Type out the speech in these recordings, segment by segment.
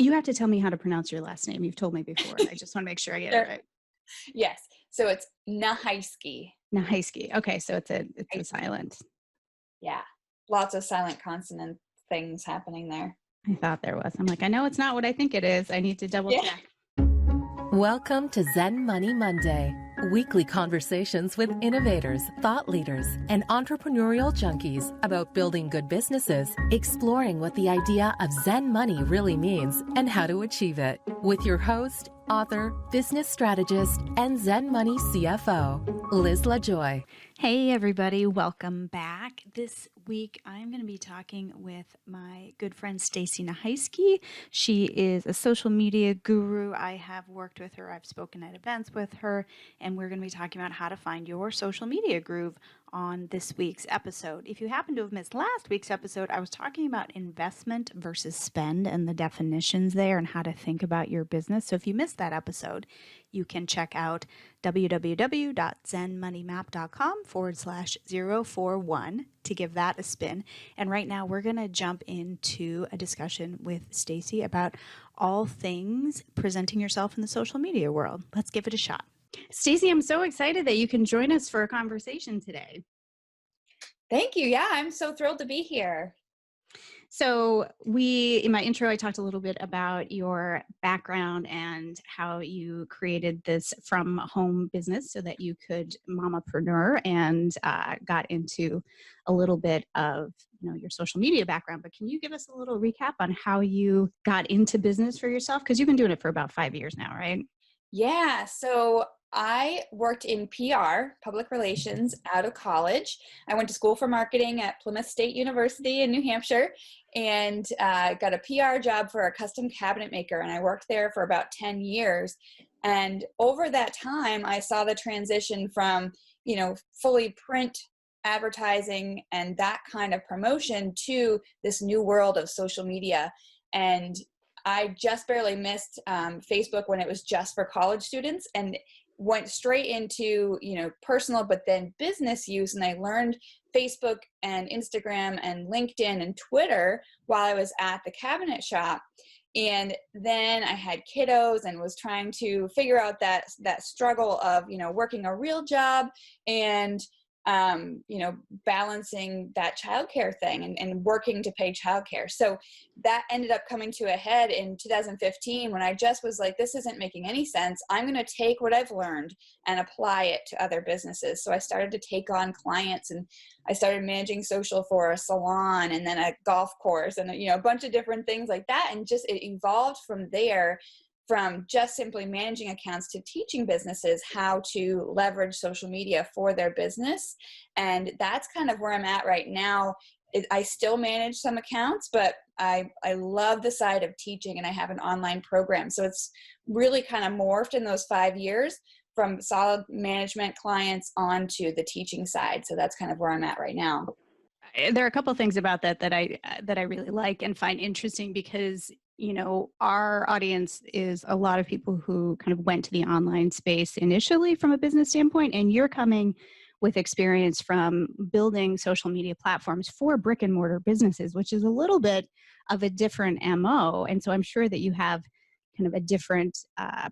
You have to tell me how to pronounce your last name. You've told me before. I just want to make sure I get it Sure. right. Yes. So it's Nachajski. Nachajski. Okay, so it's a silent. Yeah. Lots of silent consonant things happening there. I thought there was. I'm like, I know it's not what I think it is. I need to double Yeah. check. Welcome to Zen Money Monday, weekly conversations with innovators, thought leaders, and entrepreneurial junkies about building good businesses, exploring what the idea of Zen money really means, and how to achieve it. With your host, author, business strategist, and Zen Money CFO, Liz LaJoy. Hey, everybody. Welcome back. This week, I'm going to be talking with my good friend, Stacey Nachajski. She is a social media guru. I have worked with her. I've spoken at events with her, and we're going to be talking about how to find your social media groove on this week's episode. If you happen to have missed last week's episode, I was talking about investment versus spend and the definitions there and how to think about your business. So if you missed that episode, you can check out www.zenmoneymap.com/041 to give that a spin. And right now we're going to jump into a discussion with Stacey about all things presenting yourself in the social media world. Let's give it a shot. Stacey, I'm so excited that you can join us for a conversation today. Thank you. Yeah, I'm so thrilled to be here. So in my intro, I talked a little bit about your background and how you created this from home business so that you could mamapreneur and got into a little bit of your social media background. But can you give us a little recap on how you got into business for yourself? Because you've been doing it for about 5 years now, right? Yeah. So I worked in PR, public relations, out of college. I went to school for marketing at Plymouth State University in New Hampshire and got a PR job for a custom cabinet maker. And I worked there for about 10 years. And over that time, I saw the transition from, fully print advertising and that kind of promotion to this new world of social media. And I just barely missed Facebook when it was just for college students and went straight into, personal, but then business use. And I learned Facebook and Instagram and LinkedIn and Twitter while I was at the cabinet shop. And then I had kiddos and was trying to figure out that struggle of, working a real job and balancing that childcare thing and working to pay childcare. So that ended up coming to a head in 2015 when I just was like, this isn't making any sense. I'm going to take what I've learned and apply it to other businesses. So I started to take on clients and I started managing social for a salon and then a golf course and, a bunch of different things like that. And just it evolved from there, from just simply managing accounts to teaching businesses how to leverage social media for their business. And that's kind of where I'm at right now. I still manage some accounts, but I love the side of teaching and I have an online program. So it's really kind of morphed in those 5 years from solid management clients onto the teaching side. So that's kind of where I'm at right now. There are a couple of things about that I really like and find interesting because our audience is a lot of people who kind of went to the online space initially from a business standpoint, and you're coming with experience from building social media platforms for brick and mortar businesses, which is a little bit of a different MO. And so I'm sure that you have kind of a different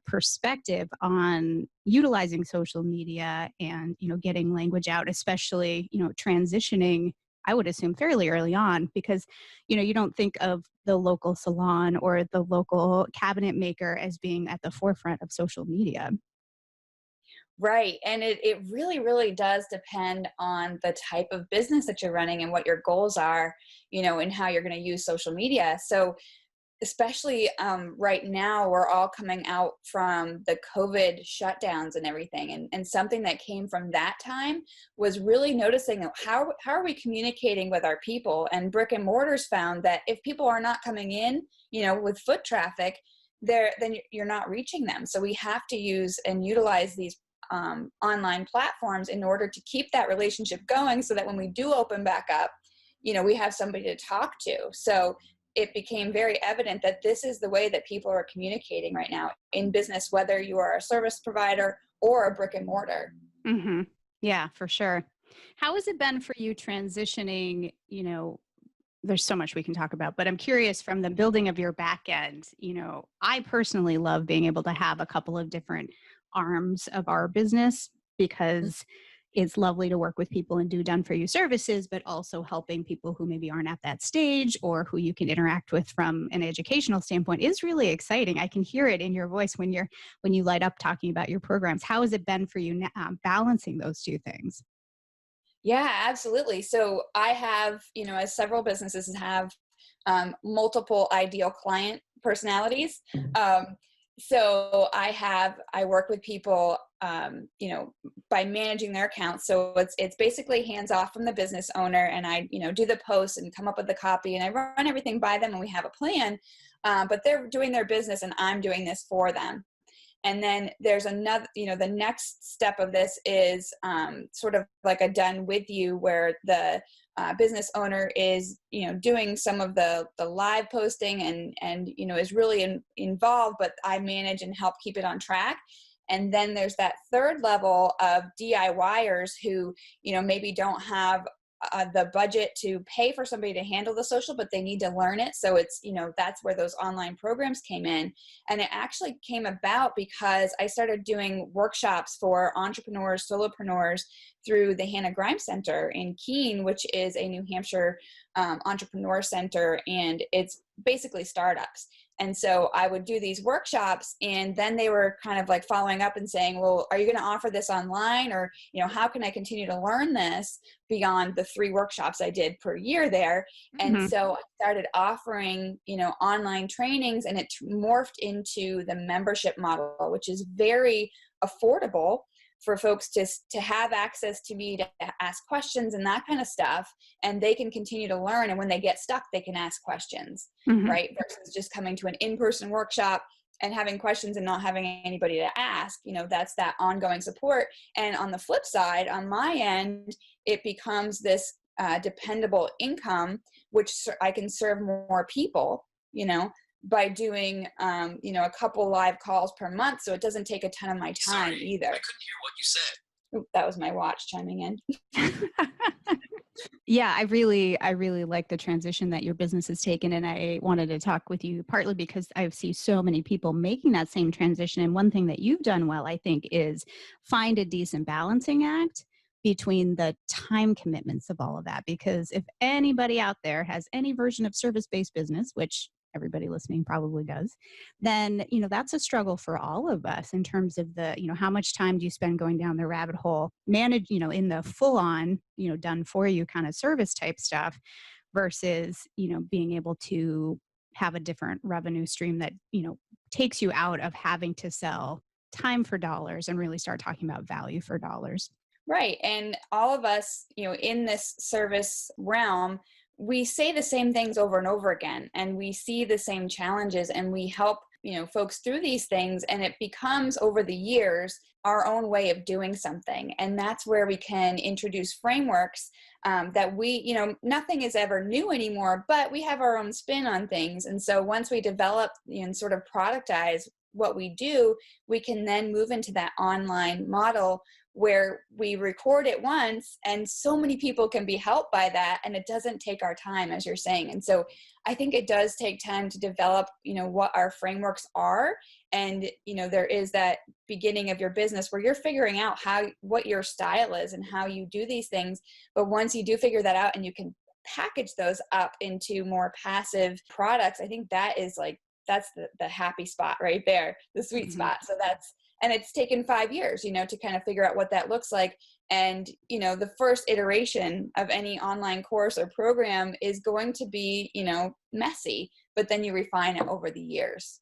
perspective on utilizing social media and, getting language out, especially, transitioning, I would assume fairly early on, because, you don't think of the local salon or the local cabinet maker as being at the forefront of social media. Right. And it really, really does depend on the type of business that you're running and what your goals are, and how you're going to use social media. So especially right now, we're all coming out from the COVID shutdowns and everything. And something that came from that time was really noticing how are we communicating with our people? And brick and mortars found that if people are not coming in, with foot traffic, then you're not reaching them. So we have to use and utilize these online platforms in order to keep that relationship going so that when we do open back up, we have somebody to talk to. So it became very evident that this is the way that people are communicating right now in business, whether you are a service provider or a brick and mortar. Mm-hmm. Yeah, for sure. How has it been for you transitioning, There's so much we can talk about, but I'm curious from the building of your back end, I personally love being able to have a couple of different arms of our business because it's lovely to work with people and do done for you services, but also helping people who maybe aren't at that stage or who you can interact with from an educational standpoint is really exciting. I can hear it in your voice when you light up talking about your programs. How has it been for you balancing those two things? Yeah, absolutely. So I have, as several businesses have multiple ideal client personalities. I work with people, by managing their accounts. So it's basically hands off from the business owner, and I, do the posts and come up with the copy, and I run everything by them, and we have a plan. But they're doing their business, and I'm doing this for them. And then there's another, the next step of this is sort of like a done with you, where the business owner is, doing some of the live posting and is really involved, but I manage and help keep it on track. And then there's that third level of DIYers who, maybe don't have the budget to pay for somebody to handle the social, but they need to learn it. So it's, that's where those online programs came in. And it actually came about because I started doing workshops for entrepreneurs, solopreneurs through the Hannah Grimes Center in Keene, which is a New Hampshire entrepreneur center. And it's basically startups. And so I would do these workshops, and then they were kind of like following up and saying, well, are you going to offer this online? Or, how can I continue to learn this beyond the 3 workshops I did per year there? Mm-hmm. And so I started offering, online trainings, and it morphed into the membership model, which is very affordable for folks to have access to me to ask questions and that kind of stuff. And they can continue to learn. And when they get stuck, they can ask questions, Mm-hmm. right? Versus just coming to an in-person workshop and having questions and not having anybody to ask, that's that ongoing support. And on the flip side, on my end, it becomes this dependable income, which I can serve more people, by doing, a couple live calls per month. So it doesn't take a ton of my time either. I couldn't hear what you said. Ooh, that was my watch chiming in. Yeah, I really like the transition that your business has taken. And I wanted to talk with you partly because I see so many people making that same transition. And one thing that you've done well, I think, is find a decent balancing act between the time commitments of all of that. Because if anybody out there has any version of service-based business, which everybody listening probably does, then, that's a struggle for all of us in terms of the, how much time do you spend going down the rabbit hole, manage, in the full on, done for you kind of service type stuff versus, being able to have a different revenue stream that, takes you out of having to sell time for dollars and really start talking about value for dollars. Right. And all of us, in this service realm, we say the same things over and over again, and we see the same challenges, and we help, folks through these things, and it becomes over the years our own way of doing something. And that's where we can introduce frameworks that we, nothing is ever new anymore, but we have our own spin on things. And so once we develop and sort of productize what we do, we can then move into that online model where we record it once, and so many people can be helped by that, and it doesn't take our time, as you're saying. And so I think it does take time to develop, what our frameworks are. And, there is that beginning of your business where you're figuring out what your style is and how you do these things. But once you do figure that out and you can package those up into more passive products, I think that's the happy spot right there, the sweet Mm-hmm. spot. And it's taken 5 years, to kind of figure out what that looks like. And, the first iteration of any online course or program is going to be, messy, but then you refine it over the years.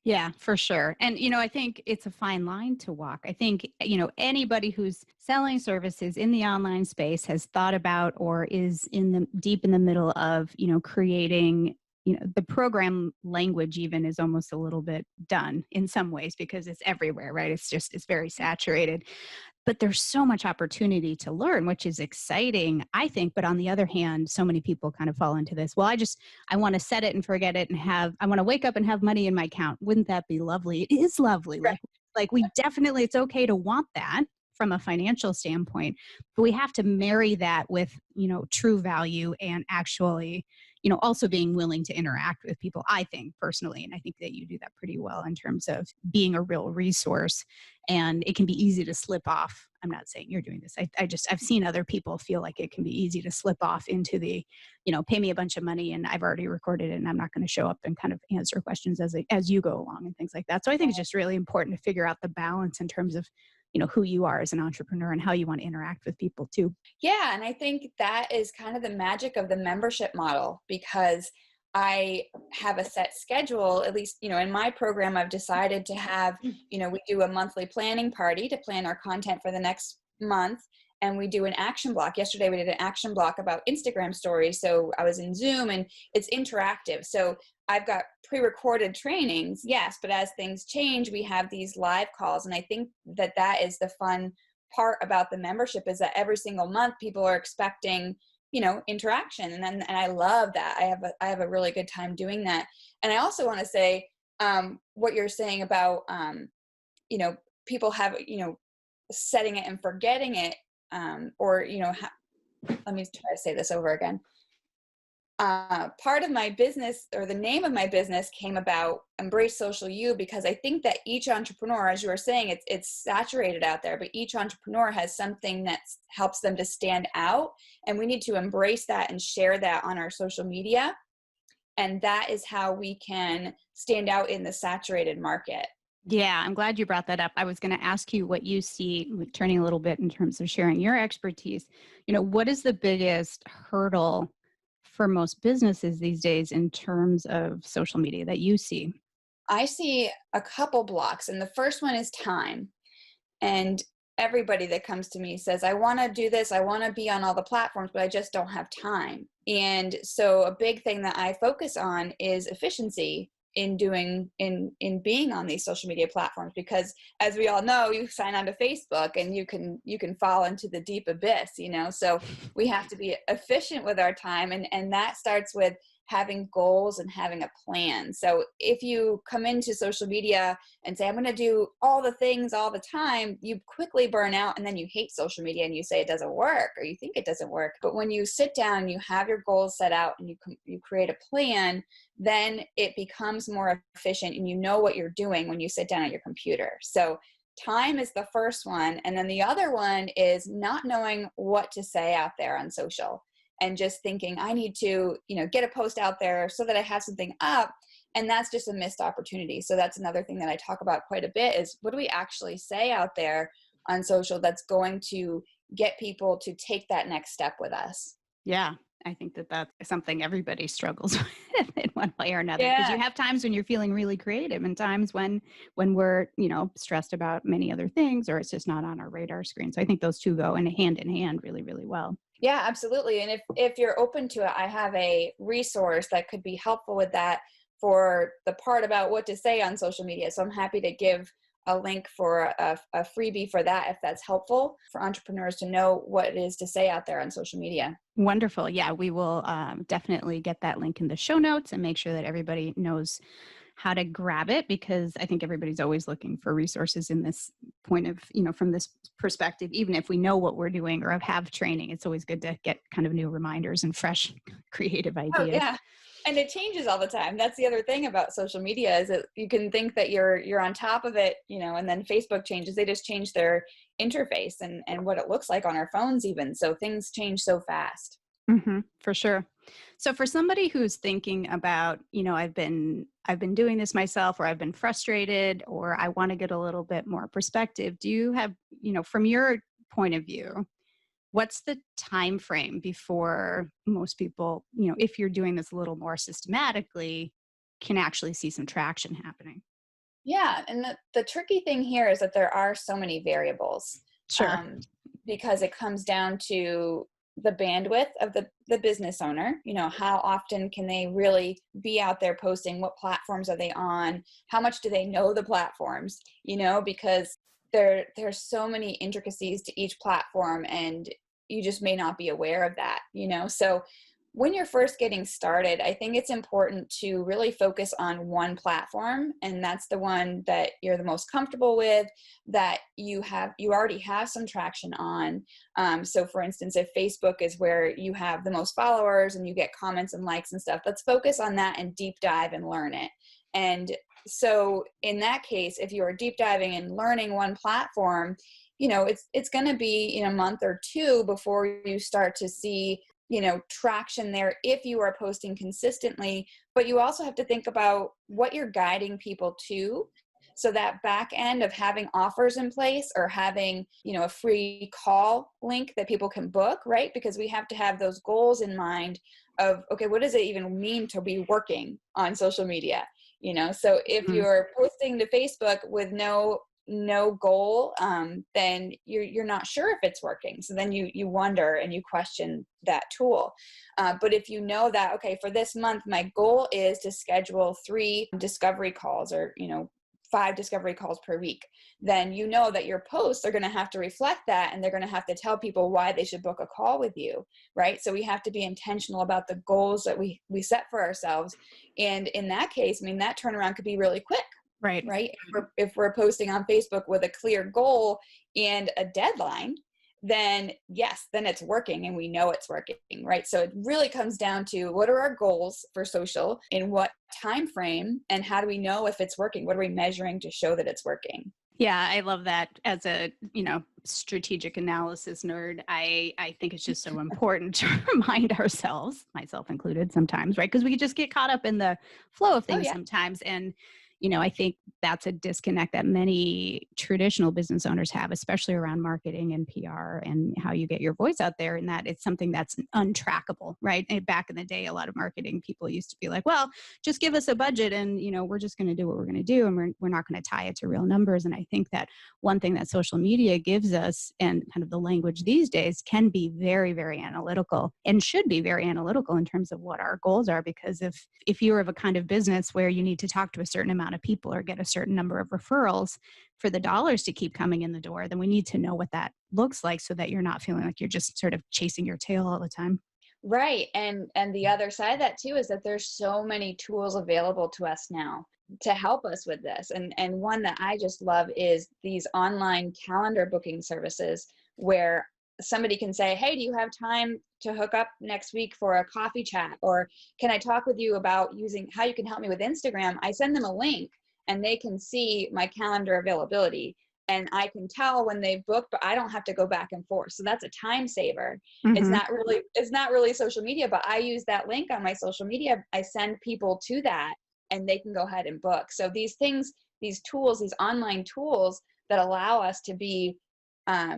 Yeah, for sure. And, I think it's a fine line to walk. I think, anybody who's selling services in the online space has thought about or is deep in the middle of, creating, the program language even is almost a little bit done in some ways because it's everywhere, right? It's very saturated. But there's so much opportunity to learn, which is exciting, I think. But on the other hand, so many people kind of fall into this. Well, I want to set it and forget it and I want to wake up and have money in my account. Wouldn't that be lovely? It is lovely. Right. Like we definitely, it's okay to want that from a financial standpoint, but we have to marry that with, true value and actually, also being willing to interact with people, I think personally. And I think that you do that pretty well in terms of being a real resource. And it can be easy to slip off. I'm not saying you're doing this. I've seen other people feel like it can be easy to slip off into the, pay me a bunch of money and I've already recorded it and I'm not going to show up and kind of answer questions as you go along and things like that. So I think it's just really important to figure out the balance in terms of, who you are as an entrepreneur and how you want to interact with people too. Yeah. And I think that is kind of the magic of the membership model, because I have a set schedule. At least, in my program, I've decided to have, we do a monthly planning party to plan our content for the next month. And we do an action block. Yesterday, we did an action block about Instagram stories. So I was in Zoom and it's interactive. So I've got pre-recorded trainings, yes, but as things change, we have these live calls. And I think that is the fun part about the membership, is that every single month people are expecting, interaction. And I love that. I have a really good time doing that. And I also want to say, what you're saying about, people have, setting it and forgetting it, or, let me try to say this over again. Part of my business, or the name of my business, came about Embrace Social You, because I think that each entrepreneur, as you were saying, it's saturated out there, but each entrepreneur has something that helps them to stand out. And we need to embrace that and share that on our social media. And that is how we can stand out in the saturated market. Yeah, I'm glad you brought that up. I was going to ask you what you see, turning a little bit in terms of sharing your expertise. What is the biggest hurdle for most businesses these days in terms of social media that you see? I see a couple blocks, and the first one is time. And everybody that comes to me says, I want to do this, I want to be on all the platforms, but I just don't have time. And so a big thing that I focus on is efficiency in being on these social media platforms, because as we all know, you sign on to Facebook and you can fall into the deep abyss, so we have to be efficient with our time, and that starts with having goals and having a plan. So if you come into social media and say, I'm going to do all the things all the time, you quickly burn out, and then you hate social media and you say it doesn't work, or you think it doesn't work. But when you sit down, you have your goals set out, and you create a plan, then it becomes more efficient, and you know what you're doing when you sit down at your computer. So time is the first one. And then the other one is not knowing what to say out there on social, and just thinking, I need to, get a post out there so that I have something up. And that's just a missed opportunity. So that's another thing that I talk about quite a bit, is what do we actually say out there on social that's going to get people to take that next step with us? Yeah, I think that that's something everybody struggles with in one way or another, because you have times when you're feeling really creative and times when we're, stressed about many other things, or it's just not on our radar screen. So I think those two go in hand really, really well. Yeah, absolutely. And if you're open to it, I have a resource that could be helpful with that, for the part about what to say on social media. So I'm happy to give a link for a freebie for that, if that's helpful for entrepreneurs to know what it is to say out there on social media. Wonderful. Yeah, we will definitely get that link in the show notes and make sure that everybody knows how to grab it, because I think everybody's always looking for resources in this point of, from this perspective. Even if we know what we're doing or have training, it's always good to get kind of new reminders and fresh creative ideas. Oh, yeah. And it changes all the time. That's the other thing about social media, is that you can think that you're on top of it, and then Facebook changes. They just change their interface and what it looks like on our phones even. So things change so fast. Mm-hmm, for sure. So for somebody who's thinking about, I've been doing this myself, or I've been frustrated, or I want to get a little bit more perspective, do you have, from your point of view, what's the time frame before most people, if you're doing this a little more systematically, can actually see some traction happening? Yeah. And the tricky thing here is that there are so many variables. Sure. Because it comes down to the bandwidth of the business owner. How often can they really be out there posting? What platforms are they on? How much do they know the platforms? Because there's so many intricacies to each platform, and you just may not be aware of that. So when you're first getting started, I think it's important to really focus on one platform, and that's the one that you're the most comfortable with, that you already have some traction on. So for instance, if Facebook is where you have the most followers and you get comments and likes and stuff, let's focus on that and deep dive and learn it. And so in that case, if you are deep diving and learning one platform, it's going to be in a month or two before you start to see traction there if you are posting consistently. But you also have to think about what you're guiding people to. So that back end of having offers in place, or having, a free call link that people can book, right? Because we have to have those goals in mind of, okay, what does it even mean to be working on social media? So if you're posting to Facebook with no goal, then you're not sure if it's working. So then you wonder and you question that tool. But if you know that, okay, for this month, my goal is to schedule 3 discovery calls, or, 5 discovery calls per week, then you know that your posts are going to have to reflect that, and they're going to have to tell people why they should book a call with you, right? So we have to be intentional about the goals that we set for ourselves. And in that case, that turnaround could be really quick. Right. If we're posting on Facebook with a clear goal and a deadline, then yes, then it's working, and we know it's working, right? So it really comes down to, what are our goals for social, in what time frame, and how do we know if it's working? What are we measuring to show that it's working? Yeah, I love that. As a, strategic analysis nerd, I think it's just so important to remind ourselves, myself included sometimes, right? Because we just get caught up in the flow of things sometimes. And, I think that's a disconnect that many traditional business owners have, especially around marketing and PR and how you get your voice out there, and that it's something that's untrackable, right? And back in the day, a lot of marketing people used to be like, well, just give us a budget and, we're just going to do what we're going to do, and we're not going to tie it to real numbers. And I think that one thing that social media gives us, and kind of the language these days, can be very, very analytical, and should be very analytical in terms of what our goals are. Because if you're of a kind of business where you need to talk to a certain amount of people or get a certain number of referrals for the dollars to keep coming in the door, then we need to know what that looks like, so that you're not feeling like you're just sort of chasing your tail all the time. Right. And the other side of that too is that there's so many tools available to us now to help us with this. And one that I just love is these online calendar booking services, where somebody can say, hey, do you have time to hook up next week for a coffee chat? Or can I talk with you about how you can help me with Instagram? I send them a link, and they can see my calendar availability, and I can tell when they've booked, but I don't have to go back and forth. So that's a time saver. Mm-hmm. It's not really social media, but I use that link on my social media. I send people to that, and they can go ahead and book. So these things, these tools, these online tools that allow us to be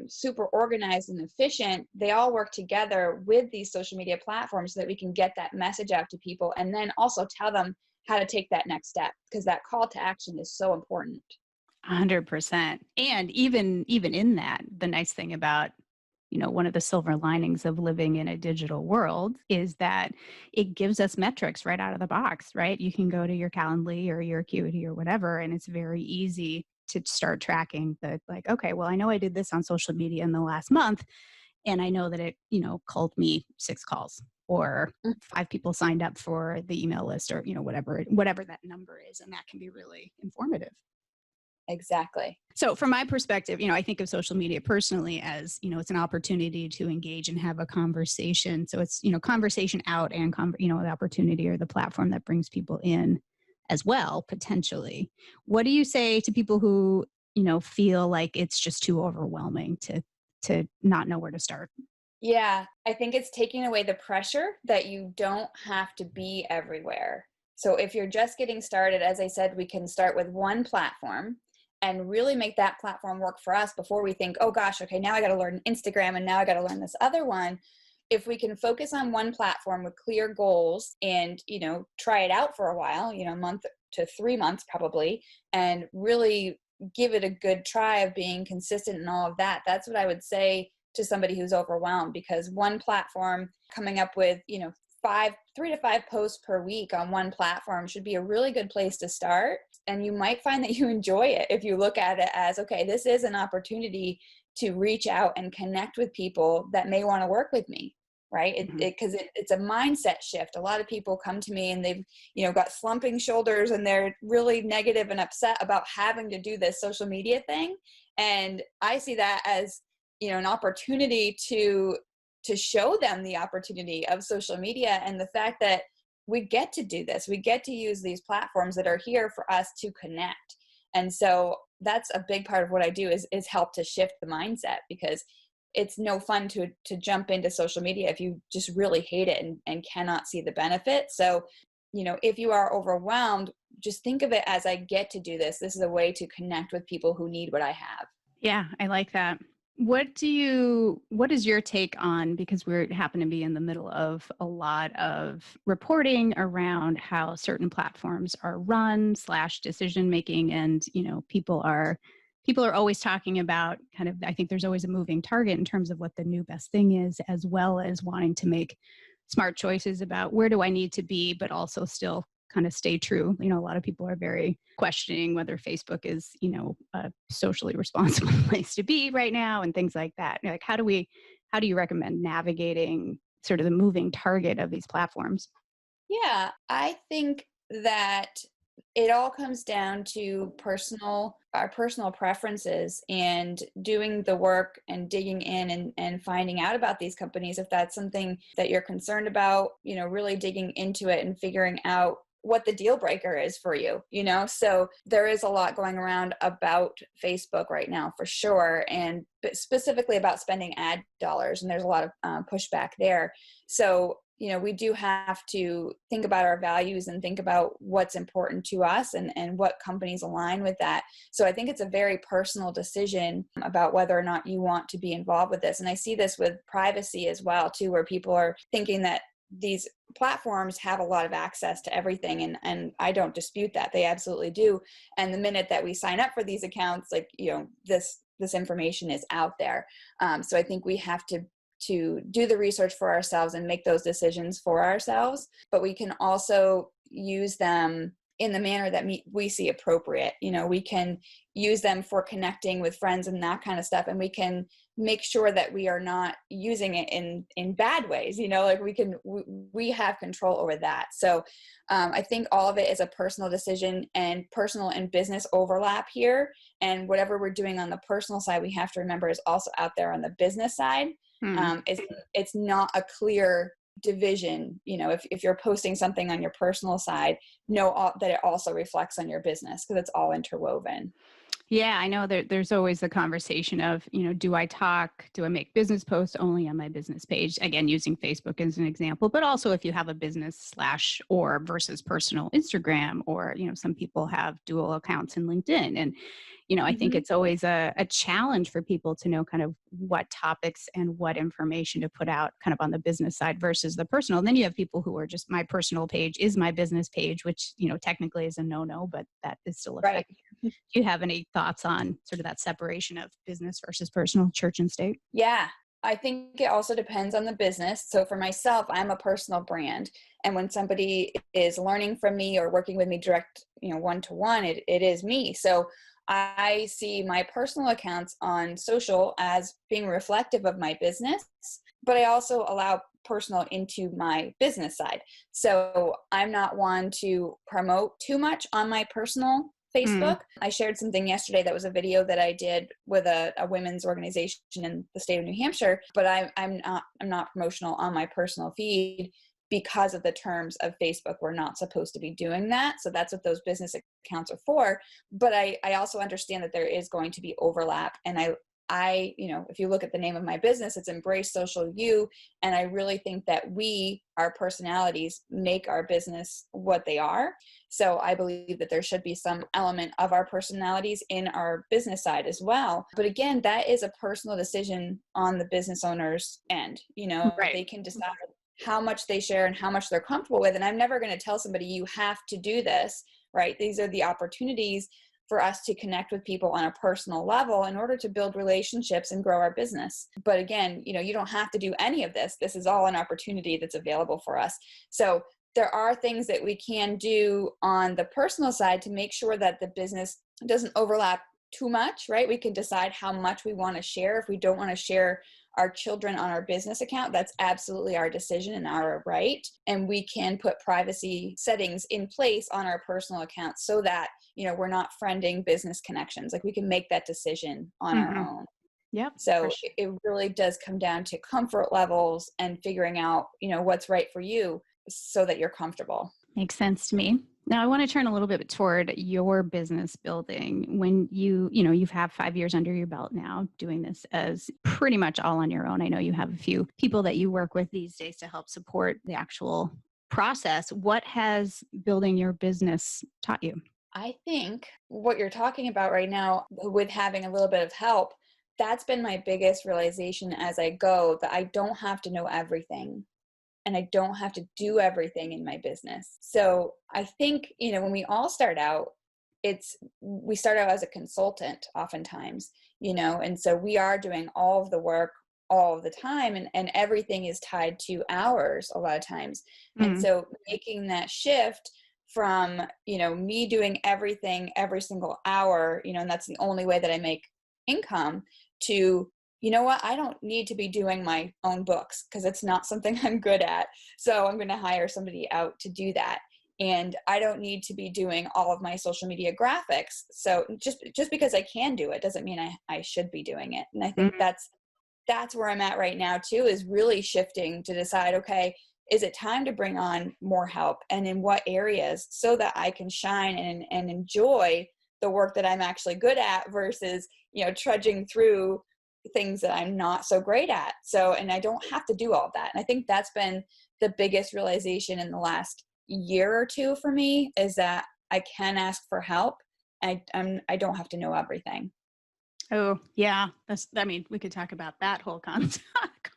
super organized and efficient, they all work together with these social media platforms so that we can get that message out to people, and then also tell them how to take that next step, because that call to action is so important. 100%. And even in that, the nice thing about, one of the silver linings of living in a digital world is that it gives us metrics right out of the box, right? You can go to your Calendly or your Acuity or whatever, and it's very easy to start tracking okay, well, I know I did this on social media in the last month, and I know that it, called me 6 calls, or 5 people signed up for the email list, or, whatever that number is. And that can be really informative. Exactly. So from my perspective, I think of social media personally as, it's an opportunity to engage and have a conversation. So it's, conversation out, and, the opportunity or the platform that brings people in as well, potentially. What do you say to people who, feel like it's just too overwhelming to not know where to start? Yeah, I think it's taking away the pressure that you don't have to be everywhere. So if you're just getting started, as I said, we can start with one platform and really make that platform work for us before we think, oh gosh, okay, now I got to learn Instagram, and now I got to learn this other one. If we can focus on one platform with clear goals and, try it out for a while, a month to 3 months probably, and really give it a good try of being consistent and all of that, that's what I would say to somebody who's overwhelmed. Because one platform, coming up with, 3 to 5 posts per week on one platform should be a really good place to start. And you might find that you enjoy it if you look at it as, okay, this is an opportunity to reach out and connect with people that may want to work with me. right? Because it's a mindset shift. A lot of people come to me and they've, got slumping shoulders and they're really negative and upset about having to do this social media thing. And I see that as, an opportunity to show them the opportunity of social media and the fact that we get to do this. We get to use these platforms that are here for us to connect. And so that's a big part of what I do is help to shift the mindset, because it's no fun to jump into social media if you just really hate it and cannot see the benefit. So, if you are overwhelmed, just think of it as I get to do this. This is a way to connect with people who need what I have. Yeah, I like that. What is your take on, because we happen to be in the middle of a lot of reporting around how certain platforms are run / decision making, and people are always talking about kind of, I think there's always a moving target in terms of what the new best thing is, as well as wanting to make smart choices about where do I need to be, but also still kind of stay true. A lot of people are very questioning whether Facebook is, a socially responsible place to be right now and things like that. Like, how do you recommend navigating sort of the moving target of these platforms? Yeah, I think that it all comes down to our personal preferences and doing the work and digging in and finding out about these companies. If that's something that you're concerned about, really digging into it and figuring out what the deal breaker is for you, So there is a lot going around about Facebook right now for sure. And specifically about spending ad dollars. And there's a lot of pushback there. So we do have to think about our values and think about what's important to us and what companies align with that. So I think it's a very personal decision about whether or not you want to be involved with this. And I see this with privacy as well, too, where people are thinking that these platforms have a lot of access to everything. And I don't dispute that. They absolutely do. And the minute that we sign up for these accounts, like, this information is out there. So I think we have to do the research for ourselves and make those decisions for ourselves, but we can also use them in the manner that we see appropriate. We can use them for connecting with friends and that kind of stuff. And we can make sure that we are not using it in bad ways, like we have control over that. So I think all of it is a personal decision, and personal and business overlap here. And whatever we're doing on the personal side, we have to remember is also out there on the business side. It's not a clear division. If you're posting something on your personal side, know that it also reflects on your business, because it's all interwoven. Yeah, I know there's always the conversation of, do I make business posts only on my business page? Again, using Facebook as an example, but also if you have a business / or versus personal Instagram, or, some people have dual accounts in LinkedIn. And, I think it's always a challenge for people to know kind of what topics and what information to put out kind of on the business side versus the personal. And then you have people who are just, my personal page is my business page, which, technically is a no-no, but that is still effective. Right. Do you have any thoughts on sort of that separation of business versus personal, church and state? Yeah, I think it also depends on the business. So for myself, I'm a personal brand. And when somebody is learning from me or working with me direct, one-to-one, it is me. So I see my personal accounts on social as being reflective of my business, but I also allow personal into my business side. So I'm not one to promote too much on my personal Facebook. I shared something yesterday that was a video that I did with a women's organization in the state of New Hampshire, but I'm not promotional on my personal feed because of the terms of Facebook. We're not supposed to be doing that. So that's what those business accounts are for. But I also understand that there is going to be overlap. And I, if you look at the name of my business, it's Embrace Social You. And I really think that our personalities make our business what they are. So I believe that there should be some element of our personalities in our business side as well. But again, that is a personal decision on the business owner's end. Right. They can decide how much they share and how much they're comfortable with. And I'm never going to tell somebody you have to do this, right? These are the opportunities for us to connect with people on a personal level in order to build relationships and grow our business. But again, you don't have to do any of this. This is all an opportunity that's available for us. So there are things that we can do on the personal side to make sure that the business doesn't overlap too much, right? We can decide how much we want to share. If we don't want to share our children on our business account, that's absolutely our decision and our right. And we can put privacy settings in place on our personal accounts so that, we're not friending business connections. Like we can make that decision on our own. Yep. So it really does come down to comfort levels and figuring out, what's right for you so that you're comfortable. Makes sense to me. Now I want to turn a little bit toward your business building. When you've had 5 years under your belt now doing this as pretty much all on your own. I know you have a few people that you work with these days to help support the actual process. What has building your business taught you? I think what you're talking about right now with having a little bit of help, that's been my biggest realization as I go, that I don't have to know everything. And I don't have to do everything in my business. So I think, when we all start out, we start out as a consultant oftentimes, and so we are doing all of the work all of the time, and everything is tied to hours a lot of times. And so making that shift from, me doing everything every single hour, and that's the only way that I make income, to what? I don't need to be doing my own books because it's not something I'm good at. So I'm going to hire somebody out to do that. And I don't need to be doing all of my social media graphics. So just because I can do it doesn't mean I should be doing it. And I think that's where I'm at right now too, is really shifting to decide, okay, is it time to bring on more help, and in what areas, so that I can shine and enjoy the work that I'm actually good at versus, trudging through things that I'm not so great at. So, and I don't have to do all that. And I think that's been the biggest realization in the last year or two for me, is that I can ask for help. I don't have to know everything. Oh, yeah. We could talk about that whole concept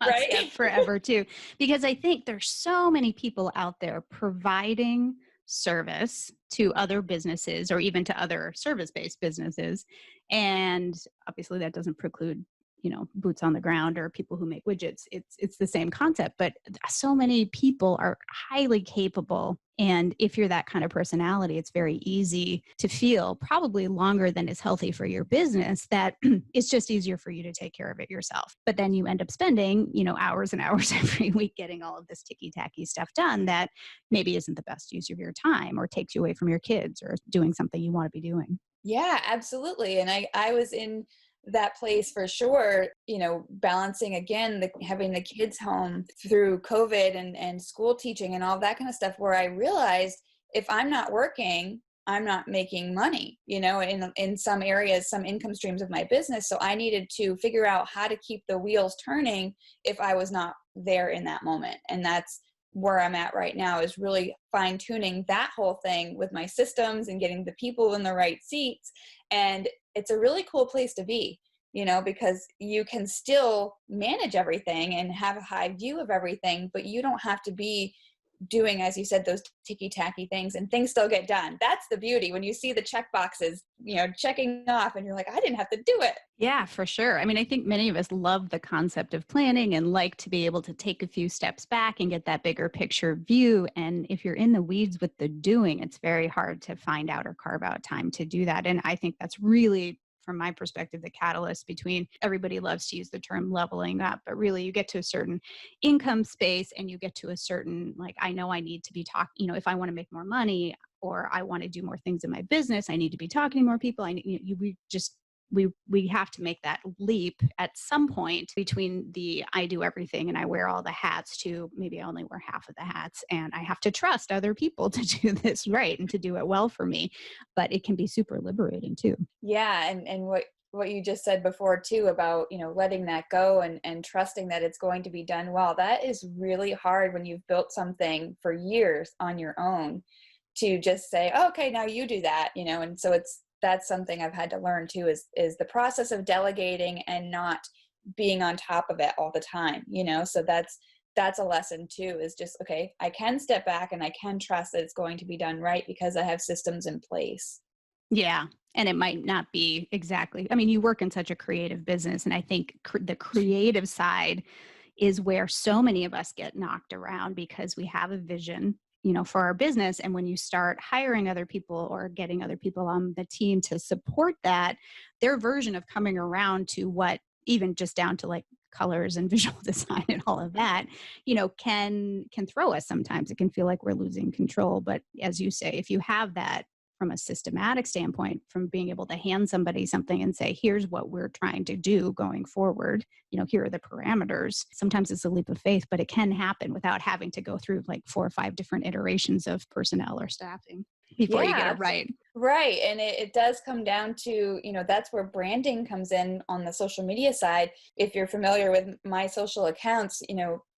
Right? forever too, because I think there's so many people out there providing service to other businesses or even to other service-based businesses. And obviously that doesn't preclude, boots on the ground or people who make widgets. It's the same concept, but so many people are highly capable. And if you're that kind of personality, it's very easy to feel, probably longer than is healthy for your business, that it's just easier for you to take care of it yourself. But then you end up spending, hours and hours every week getting all of this ticky-tacky stuff done that maybe isn't the best use of your time, or takes you away from your kids or doing something you want to be doing. Yeah, absolutely. And I was in that place for sure, balancing again, having the kids home through COVID and school teaching and all that kind of stuff, where I realized if I'm not working, I'm not making money, in some areas, some income streams of my business. So I needed to figure out how to keep the wheels turning if I was not there in that moment. And that's where I'm at right now, is really fine tuning that whole thing with my systems and getting the people in the right seats. And it's a really cool place to be, because you can still manage everything and have a high view of everything, but you don't have to be doing, as you said, those ticky-tacky things, and things still get done. That's the beauty when you see the check boxes, checking off, and you're like, I didn't have to do it. Yeah, for sure. I think many of us love the concept of planning and like to be able to take a few steps back and get that bigger picture view. And if you're in the weeds with the doing, it's very hard to find out or carve out time to do that. And I think that's really, from my perspective, the catalyst between, everybody loves to use the term leveling up, but really you get to a certain income space and you get to a certain, like, I know I need to be talking, if I want to make more money or I want to do more things in my business, I need to be talking to more people. We have to make that leap at some point between the I do everything and I wear all the hats to maybe I only wear half of the hats, and I have to trust other people to do this right and to do it well for me. But it can be super liberating too. Yeah. And what you just said before too about, letting that go and trusting that it's going to be done well. That is really hard when you've built something for years on your own, to just say, oh, okay, now you do that, and so that's something I've had to learn too, is the process of delegating and not being on top of it all the time, so that's a lesson too, is just, okay, I can step back and I can trust that it's going to be done right because I have systems in place. Yeah. And it might not be exactly, you work in such a creative business, and I think the creative side is where so many of us get knocked around, because we have a vision, for our business. And when you start hiring other people or getting other people on the team to support that, their version of coming around to what, even just down to like colors and visual design and all of that, can throw us sometimes. It can feel like we're losing control. But as you say, if you have that from a systematic standpoint, from being able to hand somebody something and say, here's what we're trying to do going forward, here are the parameters. Sometimes it's a leap of faith, but it can happen without having to go through like 4 or 5 different iterations of personnel or staffing before you get it right. Right. And it does come down to, that's where branding comes in on the social media side. If you're familiar with my social accounts,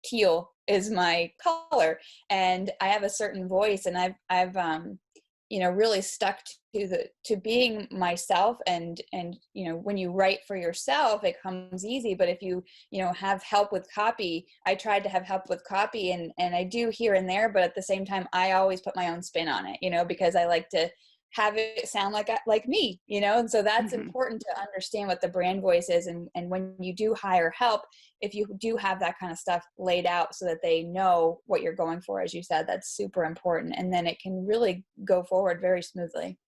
teal is my color and I have a certain voice, and I've really stuck to being myself, and when you write for yourself, it comes easy. But if you have help with copy, I tried to have help with copy, and I do here and there, but at the same time, I always put my own spin on it, because I like to have it sound like me, and so that's important to understand what the brand voice is. And when you do hire help, if you do have that kind of stuff laid out so that they know what you're going for, as you said, that's super important. And then it can really go forward very smoothly.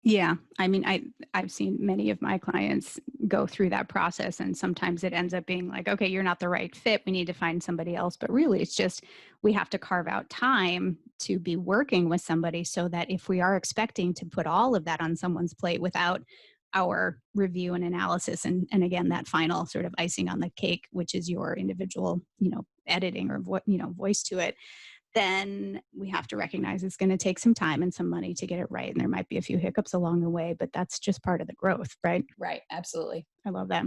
Yeah. I mean, I've seen many of my clients go through that process, and sometimes it ends up being like, okay, you're not the right fit. We need to find somebody else. But really, it's just, we have to carve out time to be working with somebody so that if we are expecting to put all of that on someone's plate without our review and analysis, and again, that final sort of icing on the cake, which is your individual, editing or voice to it, then we have to recognize it's going to take some time and some money to get it right. And there might be a few hiccups along the way, but that's just part of the growth, right? Right. Absolutely. I love that.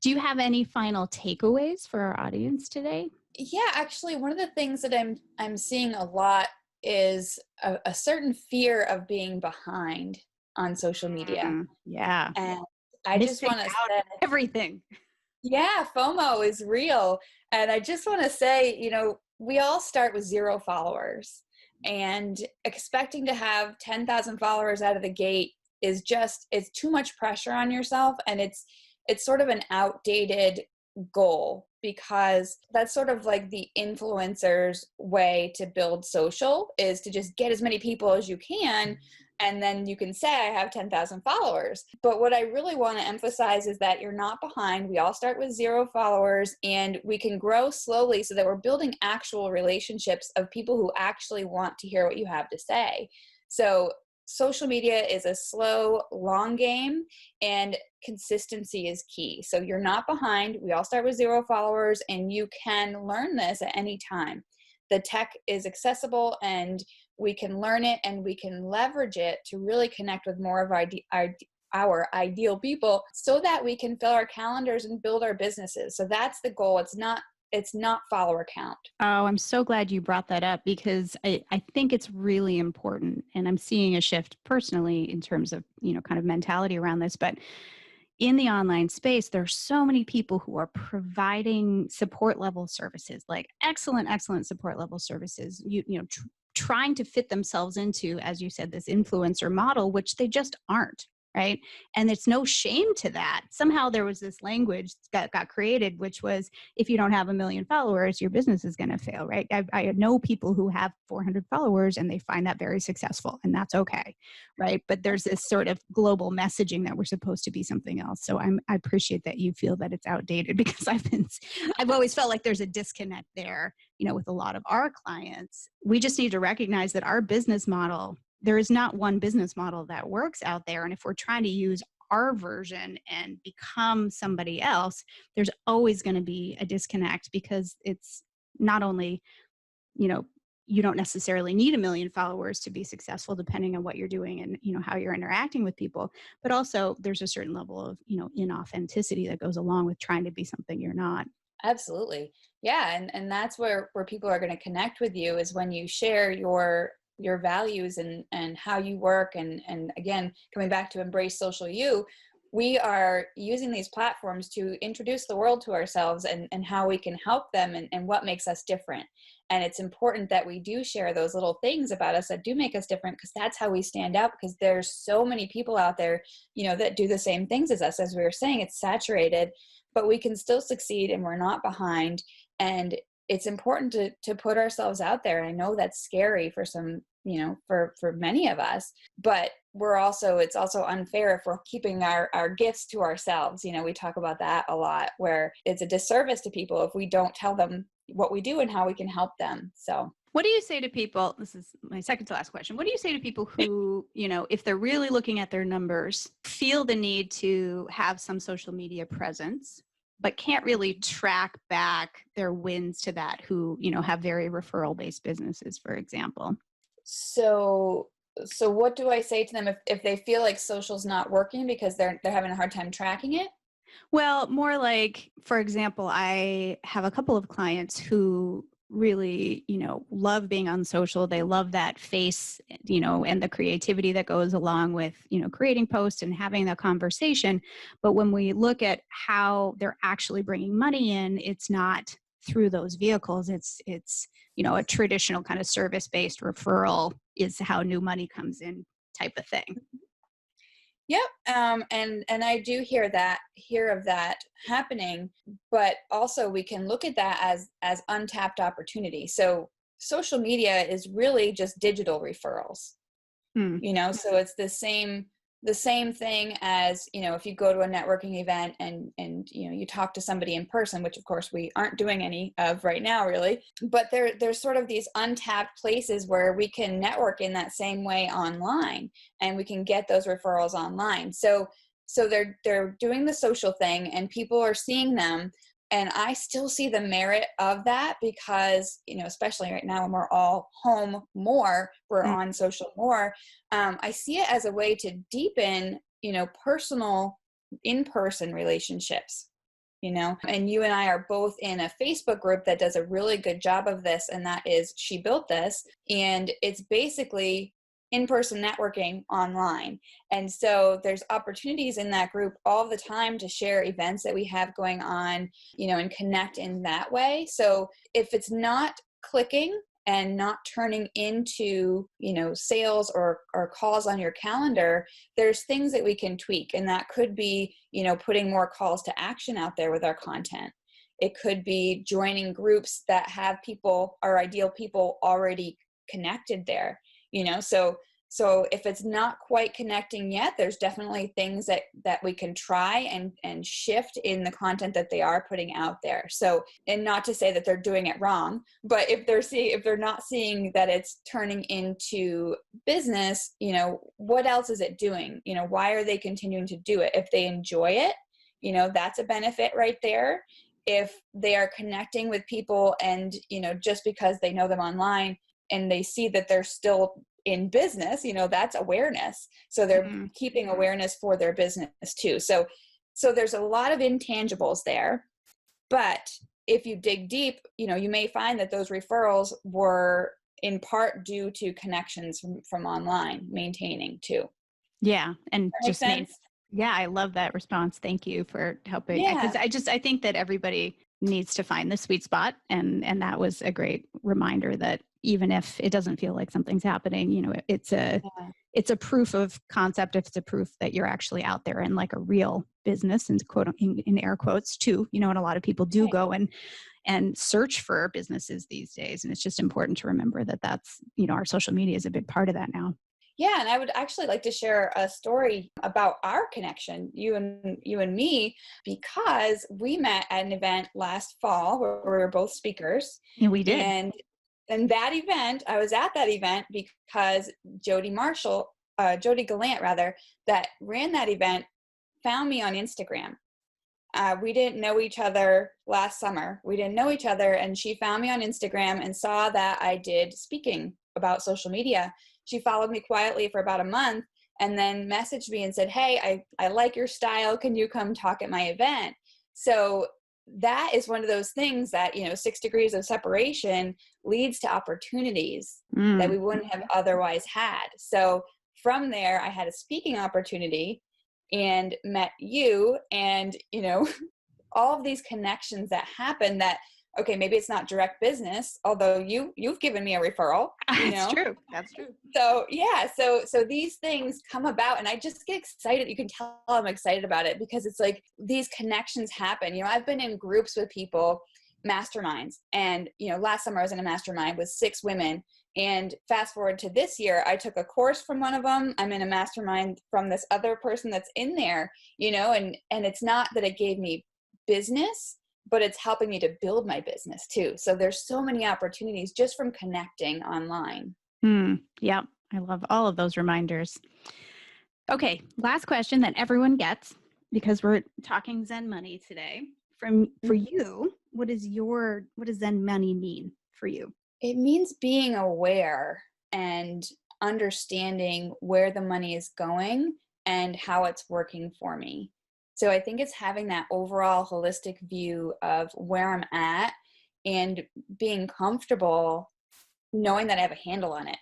Do you have any final takeaways for our audience today? Yeah, actually, one of the things that I'm seeing a lot is a certain fear of being behind on social media. Yeah. And I just want to say everything. Yeah, FOMO is real. And I just want to say, we all start with 0 followers, and expecting to have 10,000 followers out of the gate is it's too much pressure on yourself. And it's sort of an outdated goal, because that's sort of like the influencer's way to build social, is to just get as many people as you can. And then you can say, I have 10,000 followers. But what I really want to emphasize is that you're not behind. We all start with 0 followers, and we can grow slowly so that we're building actual relationships of people who actually want to hear what you have to say. So social media is a slow, long game, and consistency is key. So you're not behind. We all start with 0 followers, and you can learn this at any time. The tech is accessible, and we can learn it, and we can leverage it to really connect with more of our ideal people, so that we can fill our calendars and build our businesses. So that's the goal. It's not follower count. Oh, I'm so glad you brought that up, because I think it's really important. And I'm seeing a shift personally in terms of, kind of mentality around this. But in the online space, there's so many people who are providing support level services, like excellent support level services, trying to fit themselves into, as you said, this influencer model, which they just aren't. Right. And it's no shame to that. Somehow there was this language that got created, which was, if you don't have 1 million followers, your business is going to fail. Right. I know people who have 400 followers and they find that very successful, and that's okay. Right. But there's this sort of global messaging that we're supposed to be something else. So I appreciate that you feel that it's outdated, because I've always felt like there's a disconnect there, with a lot of our clients. We just need to recognize that our business model, there is not one business model that works out there. And if we're trying to use our version and become somebody else, there's always going to be a disconnect, because it's not only, you don't necessarily need 1 million followers to be successful, depending on what you're doing and, how you're interacting with people. But also there's a certain level of, inauthenticity that goes along with trying to be something you're not. Absolutely. Yeah. And that's where people are going to connect with you, is when you share your values and how you work. And again, coming back to embrace social you, we are using these platforms to introduce the world to ourselves, and how we can help them, and what makes us different. And it's important that we do share those little things about us that do make us different, because that's how we stand out, because there's so many people out there, that do the same things as us. As we were saying, it's saturated, but we can still succeed, and we're not behind. And it's important to put ourselves out there. I know that's scary for some for many of us. But it's also unfair if we're keeping our gifts to ourselves. We talk about that a lot, where it's a disservice to people if we don't tell them what we do and how we can help them. So what do you say to people? This is my second to last question. What do you say to people who, if they're really looking at their numbers, feel the need to have some social media presence, but can't really track back their wins to that, who, have very referral-based businesses, for example? So what do I say to them if they feel like social's not working because they're having a hard time tracking it? Well, more like, for example, I have a couple of clients who really, love being on social. They love that face, and the creativity that goes along with, creating posts and having that conversation. But when we look at how they're actually bringing money in, it's not through those vehicles. It's a traditional kind of service-based referral is how new money comes in type of thing. Yep. And I do hear of that happening, but also we can look at that as untapped opportunity. So social media is really just digital referrals, so it's the same thing as, if you go to a networking event and you talk to somebody in person, which of course we aren't doing any of right now really, but there's sort of these untapped places where we can network in that same way online, and we can get those referrals online. So they're doing the social thing and people are seeing them. And I still see the merit of that because, especially right now when we're all home more, we're on social more. I see it as a way to deepen, personal in-person relationships, and you and I are both in a Facebook group that does a really good job of this. And that is She Built This. And it's basically in-person networking online. And so there's opportunities in that group all the time to share events that we have going on, and connect in that way. So if it's not clicking and not turning into, sales or calls on your calendar, there's things that we can tweak. And that could be, putting more calls to action out there with our content. It could be joining groups that have our ideal people already connected there. So if it's not quite connecting yet, there's definitely things that we can try and shift in the content that they are putting out there. So, and not to say that they're doing it wrong, but if they're not seeing that it's turning into business, what else is it doing? Why are they continuing to do it? If they enjoy it, that's a benefit right there. If they are connecting with people and, just because they know them online, and they see that they're still in business, that's awareness. So they're keeping awareness for their business too. So there's a lot of intangibles there, but if you dig deep, you may find that those referrals were in part due to connections from online maintaining too. Yeah. And just yeah, I love that response. Thank you for helping. Yeah. Because I think that everybody needs to find the sweet spot. And that was a great reminder that even if it doesn't feel like something's happening, it's a proof of concept. It's a proof that you're actually out there in like a real business, and in air quotes too, and a lot of people do go and search for businesses these days. And it's just important to remember that that's, our social media is a big part of that now. Yeah, and I would actually like to share a story about our connection, you and me, because we met at an event last fall where we were both speakers. And we did. And that event, I was at that event because Jody Gallant rather, that ran that event, found me on Instagram. We didn't know each other last summer. We didn't know each other, and she found me on Instagram and saw that I did speaking about social media. She followed me quietly for about a month and then messaged me and said, "Hey, I like your style. Can you come talk at my event?" So that is one of those things that, 6 degrees of separation leads to opportunities that we wouldn't have otherwise had. So from there, I had a speaking opportunity and met you, and, all of these connections that happen that, okay, maybe it's not direct business, although you've given me a referral. That's true. So yeah, so these things come about, and I just get excited. You can tell I'm excited about it because it's like these connections happen. I've been in groups with people, masterminds, and last summer I was in a mastermind with 6 women, And fast forward to this year, I took a course from one of them. I'm in a mastermind from this other person that's in there, and it's not that it gave me business, but it's helping me to build my business too. So there's so many opportunities just from connecting online. Yeah, I love all of those reminders. Okay, last question that everyone gets, because we're talking Zen money today. For you, what does Zen money mean for you? It means being aware and understanding where the money is going and how it's working for me. So I think it's having that overall holistic view of where I'm at and being comfortable knowing that I have a handle on it.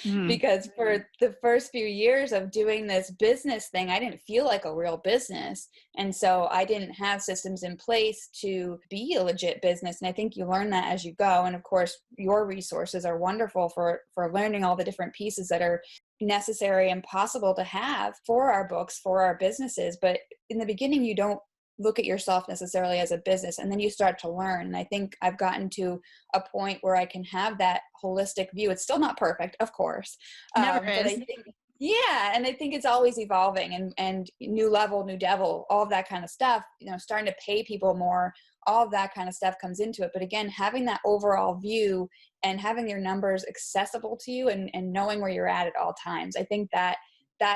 Because for the first few years of doing this business thing, I didn't feel like a real business. And so I didn't have systems in place to be a legit business. And I think you learn that as you go. And of course, your resources are wonderful for learning all the different pieces that are necessary and possible to have for our books, for our businesses. But in the beginning, you don't look at yourself necessarily as a business, and then you start to learn. And I think I've gotten to a point where I can have that holistic view. It's still not perfect, of course. Never is. But I think, and I think it's always evolving, and new level, new devil, all of that kind of stuff, starting to pay people more, all of that kind of stuff comes into it. But again, having that overall view and having your numbers accessible to you and knowing where you're at all times. I think that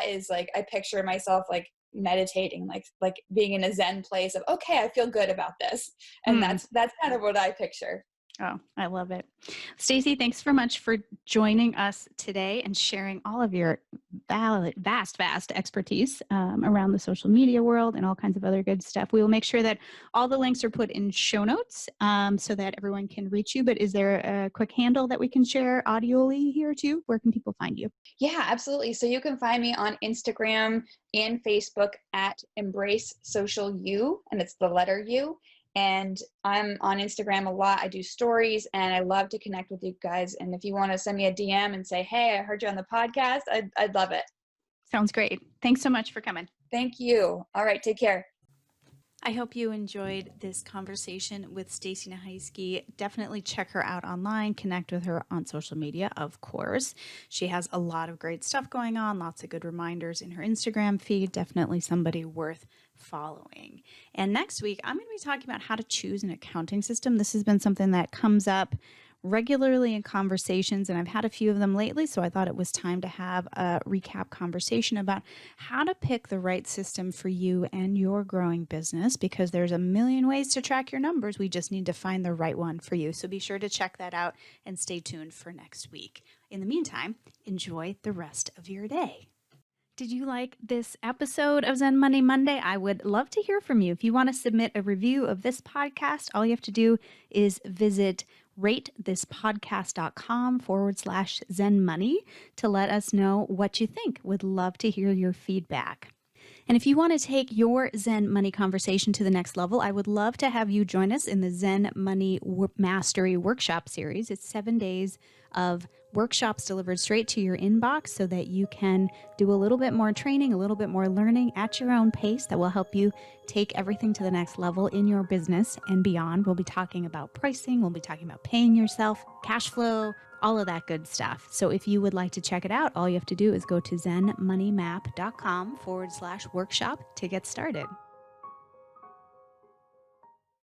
is like, I picture myself like meditating, like being in a Zen place of, okay, I feel good about this. And that's kind of what I picture. Oh, I love it. Stacey, thanks so much for joining us today and sharing all of your vast expertise around the social media world and all kinds of other good stuff. We will make sure that all the links are put in show notes so that everyone can reach you. But is there a quick handle that we can share audioly here too? Where can people find you? Yeah, absolutely. So you can find me on Instagram and Facebook at Embrace Social U, and it's the letter U. And I'm on Instagram a lot. I do stories, and I love to connect with you guys. And if you want to send me a DM and say, hey, I heard you on the podcast, I'd love it. Sounds great. Thanks so much for coming. Thank you. All right, take care. I hope you enjoyed this conversation with Stacey Nachajski. Definitely check her out online, connect with her on social media, of course. She has a lot of great stuff going on, lots of good reminders in her Instagram feed. Definitely somebody worth following. And next week, I'm going to be talking about how to choose an accounting system. This has been something that comes up regularly in conversations, and I've had a few of them lately, so I thought it was time to have a recap conversation about how to pick the right system for you and your growing business, because there's a million ways to track your numbers. We just need to find the right one for you. So be sure to check that out and stay tuned for next week. In the meantime, enjoy the rest of your day. Did you like this episode of Zen Money Monday? I would love to hear from you. If you want to submit a review of this podcast, all you have to do is visit ratethispodcast.com/Zen Money to let us know what you think. Would love to hear your feedback. And if you want to take your Zen money conversation to the next level, I would love to have you join us in the Zen Money Mastery Workshop Series. It's 7 days of workshops delivered straight to your inbox so that you can do a little bit more training, a little bit more learning at your own pace that will help you take everything to the next level in your business and beyond. We'll be talking about pricing, we'll be talking about paying yourself, cash flow, all of that good stuff. So if you would like to check it out, all you have to do is go to zenmoneymap.com/workshop to get started.